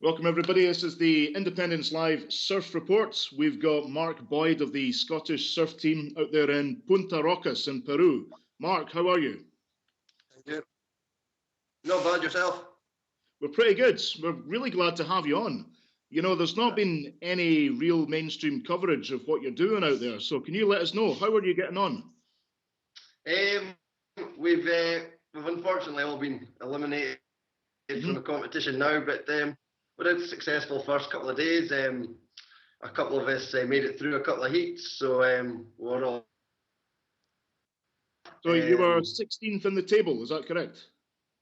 Welcome, everybody. This is the Independence Live Surf Reports. We've got Mark Boyd of the Scottish surf team out there in Punta Rocas in Peru. Mark, how are you? Thank you. Not bad yourself? We're pretty good. We're really glad to have you on. You know, there's not been any real mainstream coverage of what you're doing out there. So can you let us know, how are you getting on? We've unfortunately all been eliminated from the competition now, but we had a successful first couple of days. A couple of us made it through a couple of heats, so we're all. So you were 16th in the table, is that correct?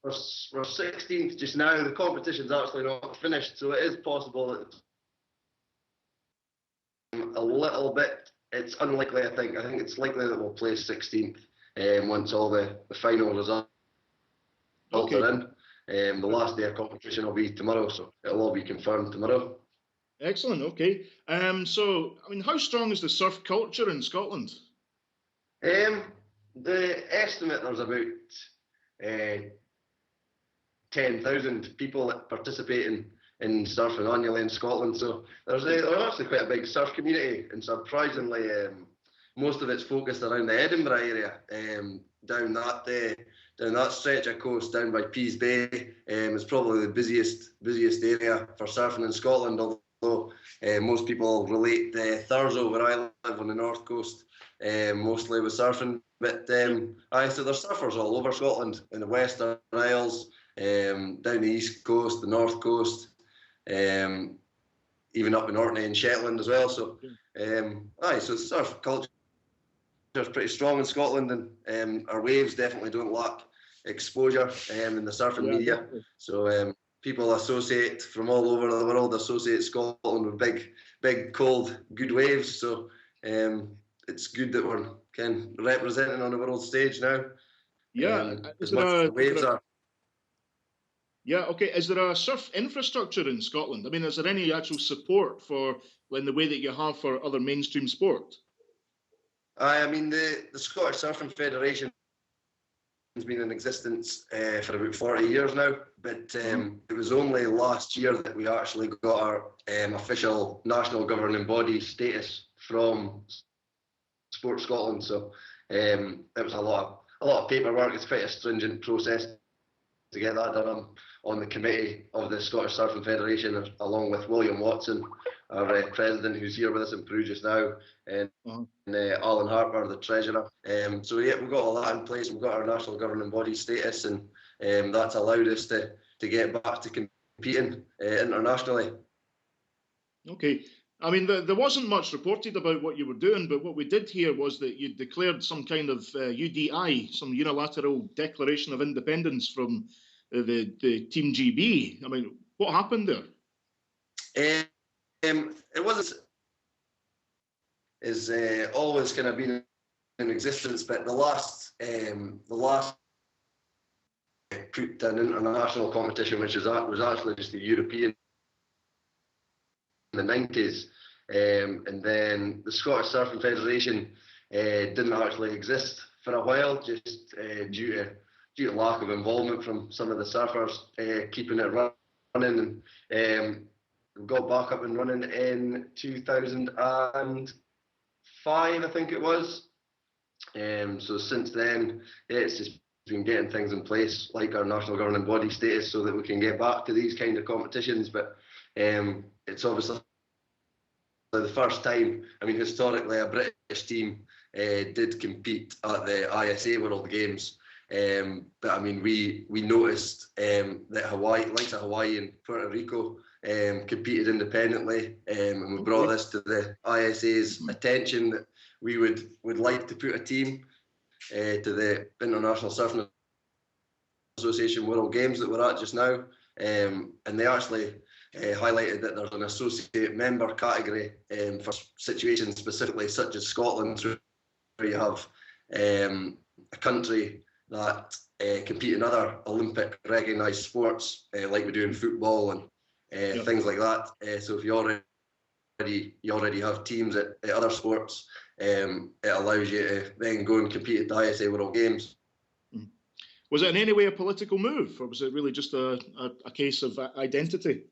We're 16th just now. The competition's actually not finished, so it is possible that a little bit. It's unlikely, I think. I think it's likely that we'll place 16th once all the final results are in. The last day of competition will be tomorrow, so it'll all be confirmed tomorrow. Excellent. Okay. So, I mean, how strong is the surf culture in Scotland? The estimate, there's about 10,000 people participating in surfing annually in Scotland. So there's actually quite a big surf community, and surprisingly, most of it's focused around the Edinburgh area, down that stretch of coast down by Pease Bay. Is probably the busiest area for surfing in Scotland, although most people relate Thurso, where I live on the north coast, mostly with surfing. But so there's surfers all over Scotland, in the Western Isles, down the east coast, the north coast, even up in Orkney and Shetland as well. So so the surf culture is pretty strong in Scotland, and our waves definitely don't lack exposure in the surfing media. Definitely. So people associate from all over the world associate Scotland with big, cold, good waves. So it's good that we're kind of representing on the world stage now. Yeah, as much as the waves are. Yeah, okay. Is there a surf infrastructure in Scotland? I mean, is there any actual support for, in the way that you have for other mainstream sport? I mean, the Scottish Surfing Federation has been in existence for about 40 years now, but it was only last year that we actually got our official national governing body status from Sport Scotland. So it was a lot of paperwork. It's quite a stringent process to get that done. I'm on the committee of the Scottish Surfing Federation, along with William Watson, our president, who's here with us in Peru just now, and Alan Harper, the treasurer. So yeah, we've got all that in place. We've got our national governing body status, and that's allowed us to get back to competing internationally. Okay. I mean, there wasn't much reported about what you were doing, but what we did hear was that you declared some kind of UDI, some unilateral declaration of independence from the Team GB. I mean, what happened there? It wasn't is always kind of been in existence, but the last put an international competition, which was actually just the European in the 90s, and then the Scottish Surfing Federation didn't actually exist for a while, just due to lack of involvement from some of the surfers keeping it running, and we got back up and running in 2005, I think it was. So since then, it's just been getting things in place, like our national governing body status, so that we can get back to these kind of competitions. But it's obviously the first time. I mean, historically, a British team did compete at the ISA World Games. But I mean, we noticed that Hawaii, like Hawaii and Puerto Rico, competed independently, and we brought this to the ISA's attention that we would like to put a team to the International Surfing Association World Games that we're at just now, and they actually highlighted that there's an associate member category for situations specifically such as Scotland, where you have a country that compete in other Olympic recognised sports, like we do in football and things like that. So if you already have teams at other sports, it allows you to then go and compete at the ISA World Games. Was it in any way a political move, or was it really just a case of identity?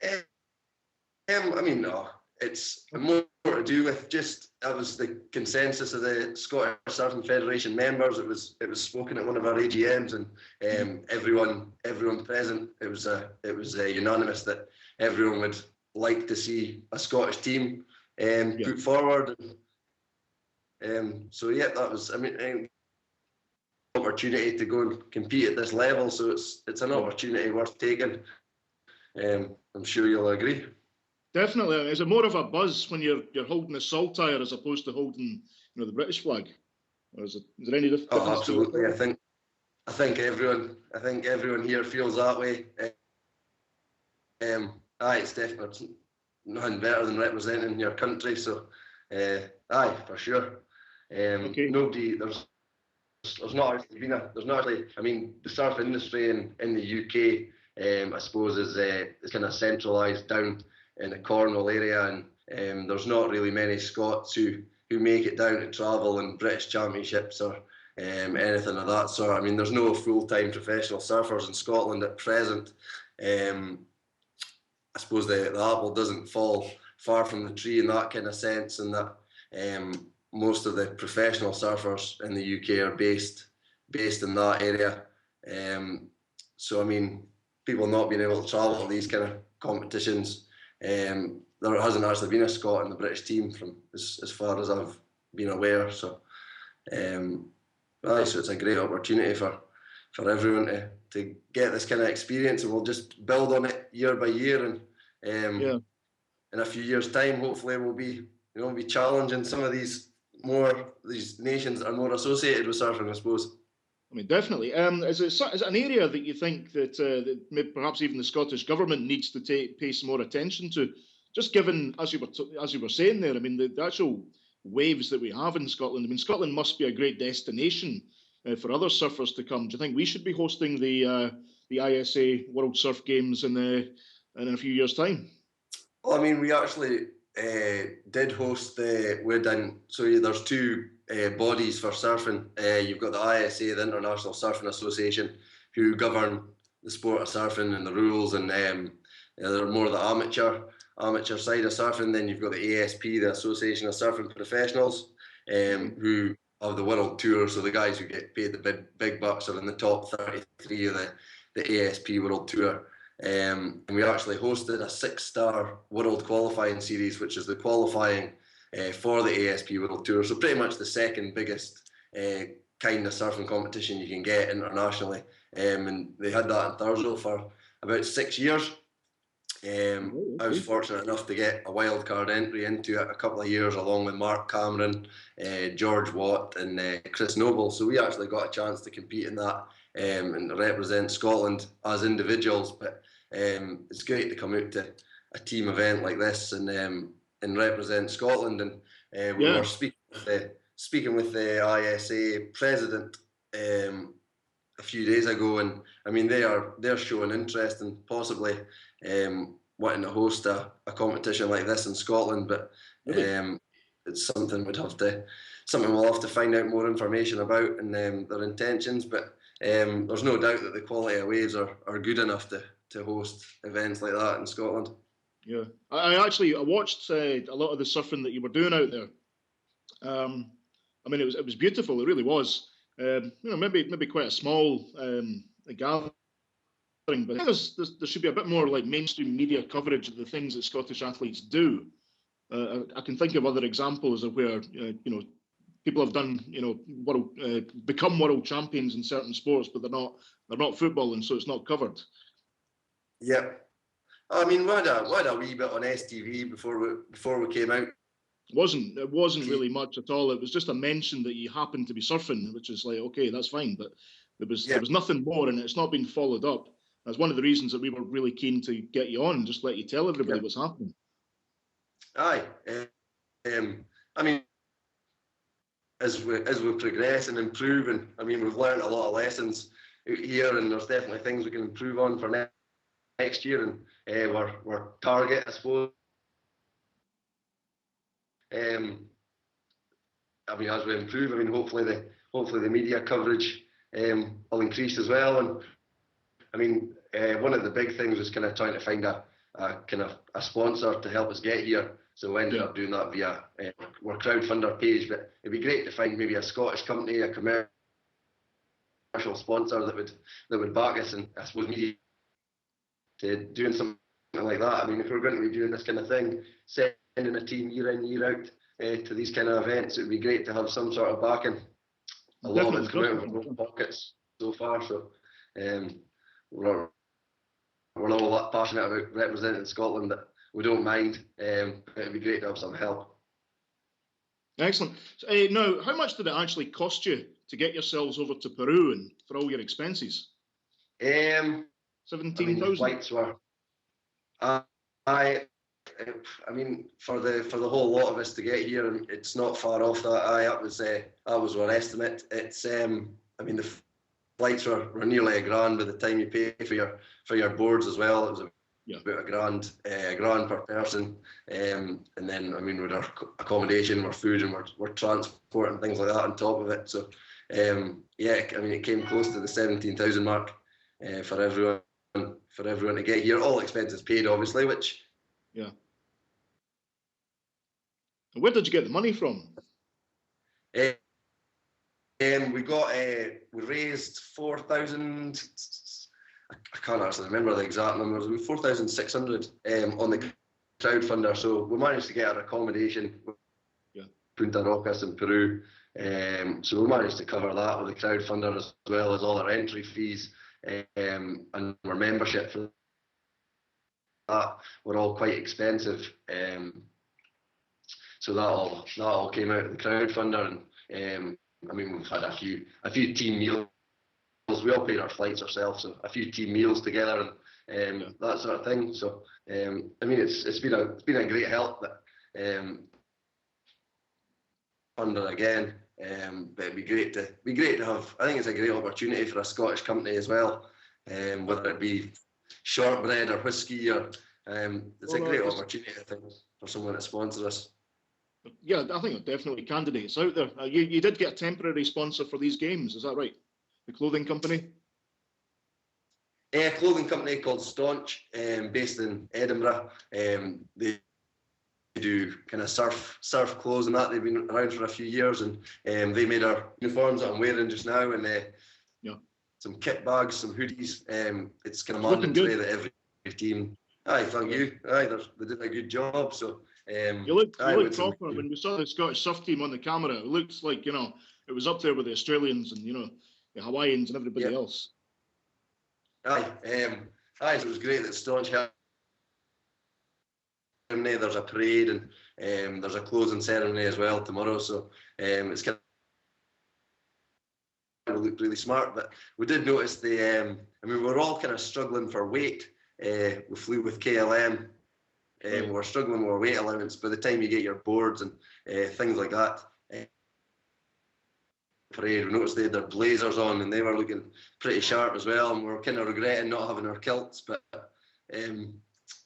I mean, no, it's more to do with just that was the consensus of the Scottish Surfing Federation members. It was spoken at one of our AGMs, and everyone present. It was unanimous that everyone would like to see a Scottish team put forward. So yeah, that was. I mean, opportunity to go and compete at this level. So it's an opportunity worth taking. I'm sure you'll agree. Definitely. Is it more of a buzz when you're holding the saltire as opposed to holding, the British flag? Or is there any difference? Oh, absolutely. I think everyone here feels that way. It's definitely nothing better than representing your country. So, for sure. Nobody there's not actually. I mean, the surf industry in the UK, I suppose, is kind of centralised down in the Cornwall area, and there's not really many Scots who make it down to travel in British Championships or anything of that sort. I mean, there's no full-time professional surfers in Scotland at present. I suppose the apple doesn't fall far from the tree in that kind of sense, and that most of the professional surfers in the UK are based in that area. So I mean, people not being able to travel to these kind of competitions, there hasn't actually been a Scot in the British team from as far as I've been aware. So, so it's a great opportunity for everyone to get this kind of experience, and we'll just build on it year by year. And in a few years' time, hopefully, we'll be challenging some of these nations that are more associated with surfing, I suppose. I mean, definitely. Is it an area that you think that maybe perhaps even the Scottish government needs to pay some more attention to? Just given, as you were saying there, I mean, the actual waves that we have in Scotland. I mean, Scotland must be a great destination for other surfers to come. Do you think we should be hosting the ISA World Surf Games in a few years' time? Well, I mean, we actually did host there's two bodies for surfing. You've got the ISA, the International Surfing Association, who govern the sport of surfing and the rules, and they're more the amateur side of surfing. Then you've got the ASP, the Association of Surfing Professionals, who have the world tour. So the guys who get paid the big bucks are in the top 33 of the ASP World Tour. And we actually hosted a 6-star world qualifying series, which is the qualifying for the ASP World Tour. So pretty much the second biggest kind of surfing competition you can get internationally. And they had that in Thurso for about 6 years. I was fortunate enough to get a wildcard entry into it a couple of years, along with Mark Cameron, George Watt, and Chris Noble. So we actually got a chance to compete in that and represent Scotland as individuals. But it's great to come out to a team event like this and represent Scotland. And we were speaking with the ISA president a few days ago, and I mean they're showing interest in possibly wanting to host a competition like this in Scotland, but it's something we'll have to find out more information about and their intentions. But there's no doubt that the quality of waves are good enough to host events like that in Scotland. Yeah, I watched a lot of the surfing that you were doing out there. I mean, it was beautiful. It really was. Maybe quite a small gathering, but I think there should be a bit more like mainstream media coverage of the things that Scottish athletes do. I can think of other examples of where people have done become world champions in certain sports, but they're not football, and so it's not covered. Yeah, I mean, we had a wee bit on STV before we came out. It wasn't really much at all. It was just a mention that you happened to be surfing, which is like, okay, that's fine, but there was nothing more, and it's not been followed up. That's one of the reasons that we were really keen to get you on and just let you tell everybody what's happening. Aye, I mean, as we progress and improve, and I mean, we've learned a lot of lessons out here, and there's definitely things we can improve on for next year, and we're target, I suppose. I mean, as we improve, I mean, hopefully the media coverage will increase as well. And I mean, one of the big things was kind of trying to find a kind of a sponsor to help us get here. So we ended up doing that via our crowdfunder page. But it'd be great to find maybe a Scottish company, a commercial sponsor that would back us, and I suppose media to doing something like that. I mean, if we're going to be doing this kind of thing, sending a team year in, year out to these kind of events, it would be great to have some sort of backing. A lot of it's come out of our own pockets so far, so we're all that passionate about representing Scotland that we don't mind. It'd be great to have some help. Excellent. Now, how much did it actually cost you to get yourselves over to Peru and for all your expenses? 17,000. Flights were. I mean, for the whole lot of us to get here, and it's not far off that. That was our estimate. It's I mean, the flights were nearly $1,000 by the time you pay for your boards as well. It was about $1,000 per person, and then I mean with our accommodation, our food, and our transport and things like that on top of it. So I mean it came close to the 17,000 mark for everyone to get here. All expenses paid, obviously. Which And where did you get the money from? We raised 4,000. I can't actually remember the exact numbers. We 4,600 on the crowdfunder. So we managed to get our accommodation, Punta Rocas in Peru. So we managed to cover that with the crowdfunder, as well as all our entry fees and our membership for that were all quite expensive. So that all came out of the crowdfunder, and I mean we've had a few team meals. We all paid our flights ourselves, so a few team meals together and that sort of thing. So I mean it's been a great help. But funder again, but it'd be great to have. I think it's a great opportunity for a Scottish company as well, whether it be shortbread or whiskey or it's a great opportunity, I think, for someone to sponsor us. Yeah, I think there are definitely candidates out there. You did get a temporary sponsor for these games, is that right? The clothing company? A clothing company called Staunch, based in Edinburgh. They do kind of surf clothes and that. They've been around for a few years, and they made our uniforms that I'm wearing just now, and some kit bags, some hoodies. It's kind of mandatory that every team. Aye, thank you. Aye, they did a good job. So you look proper. When we saw the Scottish surf team on the camera, it looks like it was up there with the Australians and the Hawaiians and everybody else. Aye, so it was great that Staunch had. There's a parade and there's a closing ceremony as well tomorrow. So it's kind of looked really smart. But we did notice I mean, we're all kind of struggling for weight. We flew with KLM. We're struggling with our weight allowance by the time you get your boards and things like that. Parade, we noticed they had their blazers on and they were looking pretty sharp as well, and we were kind of regretting not having our kilts, but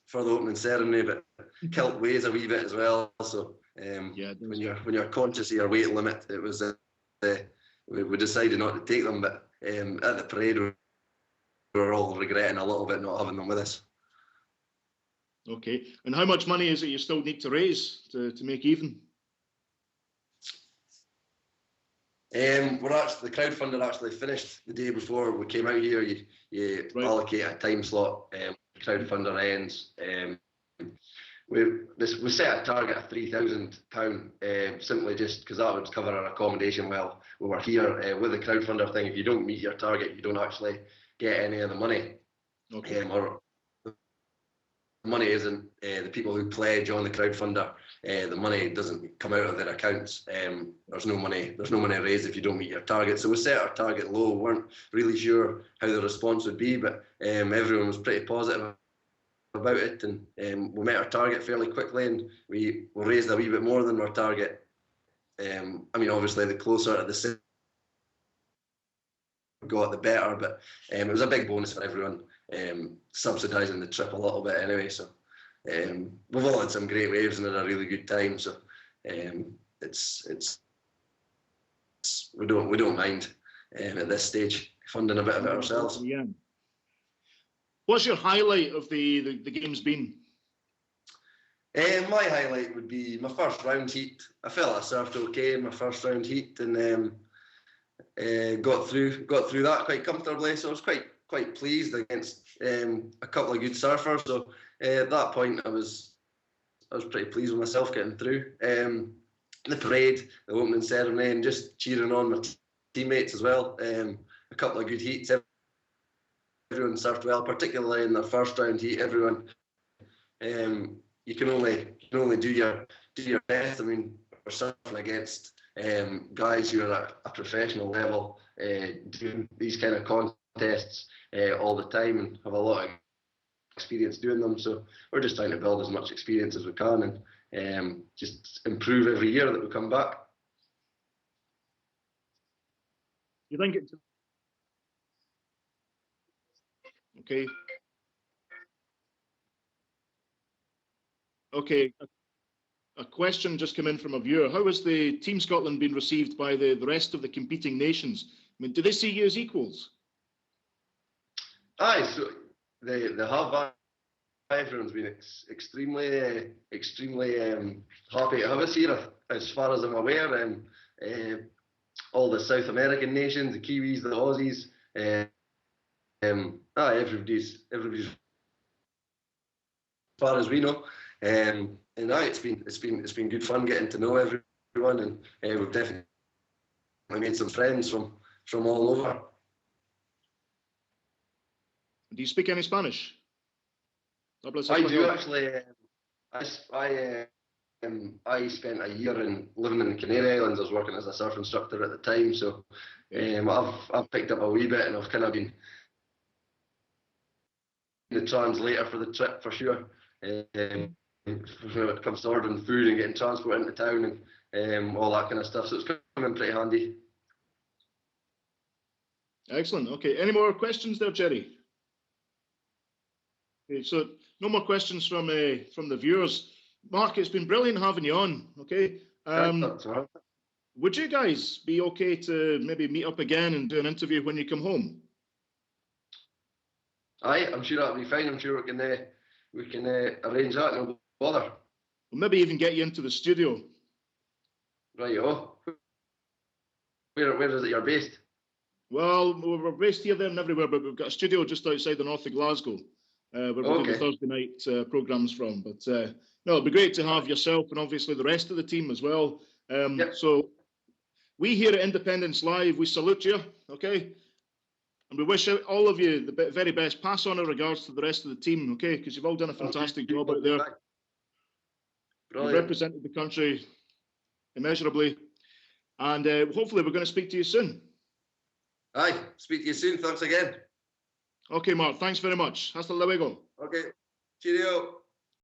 for the opening ceremony, but kilt weighs a wee bit as well. So when you're conscious of your weight limit, it was we decided not to take them, but at the parade we were all regretting a little bit not having them with us. Okay, and how much money is it you still need to raise to make even? The crowdfunder actually finished the day before we came out here. You allocate a time slot. Crowdfunder ends. We set a target of £3,000, simply just because that would cover our accommodation while we were here. With the crowdfunder thing, if you don't meet your target, you don't actually get any of the money. Okay. Or the money isn't the people who pledge on the crowdfunder. The money doesn't come out of their accounts. There's no money raised if you don't meet your target. So we set our target low. We weren't really sure how the response would be, but everyone was pretty positive about it, and we met our target fairly quickly, and we raised a wee bit more than our target. I mean, obviously, the closer to the same we got, the better, but it was a big bonus for everyone, subsidising the trip a little bit anyway. So we've all had some great waves and had a really good time. So it's we don't mind at this stage funding a bit of it ourselves. Yeah. What's your highlight of the games been? My highlight would be my first round heat. I felt I surfed okay in my first round heat, and got through that quite comfortably. So I was quite pleased against a couple of good surfers. So at that point, I was pretty pleased with myself getting through. The parade, the opening ceremony, and just cheering on my teammates as well. A couple of good heats. Everyone surfed well, particularly in their first round heat. Everyone, you can only do your best. I mean, we're surfing against guys who are at a professional level, doing these kind of contests all the time, and have a lot of experience doing them. So we're just trying to build as much experience as we can, and just improve every year that we come back. You think it's okay? Okay. A question just came in from a viewer. How has the Team Scotland been received by the rest of the competing nations? I mean, do they see you as equals? Aye, so they have. Everyone's been extremely happy to have us here, as far as I'm aware. And all the South American nations, the Kiwis, the Aussies, everybody's as far as we know. And it's been good fun getting to know everyone, and we've definitely made some friends from all over. Do you speak any Spanish? I do actually. I spent a year living in the Canary Islands. I was working as a surf instructor at the time, so I've picked up a wee bit, and I've kind of been the translator for the trip for sure. When it comes to ordering food and getting transport into town and all that kind of stuff, so it's coming pretty handy. Excellent. Okay, any more questions there, Jerry? Okay, so no more questions from the viewers. Mark, it's been brilliant having you on. Okay, would you guys be okay to maybe meet up again and do an interview when you come home? Aye, I'm sure that'll be fine. I'm sure we can arrange that. No bother. We'll maybe even get you into the studio. Right. Oh, where is it you're based? Well, we're based here, there, and everywhere, but we've got a studio just outside the north of Glasgow, where we do the Thursday night programmes from. But no, it'd be great to have yourself and obviously the rest of the team as well. Yep. So we here at Independence Live, we salute you, okay? And we wish all of you the very best. Pass on our regards to the rest of the team, okay? Because you've all done a fantastic job out there. You've represented the country immeasurably. And hopefully we're going to speak to you soon. Aye, speak to you soon. Thanks again. Okay, Mark. Thanks very much. Hasta luego. Okay. Cheerio.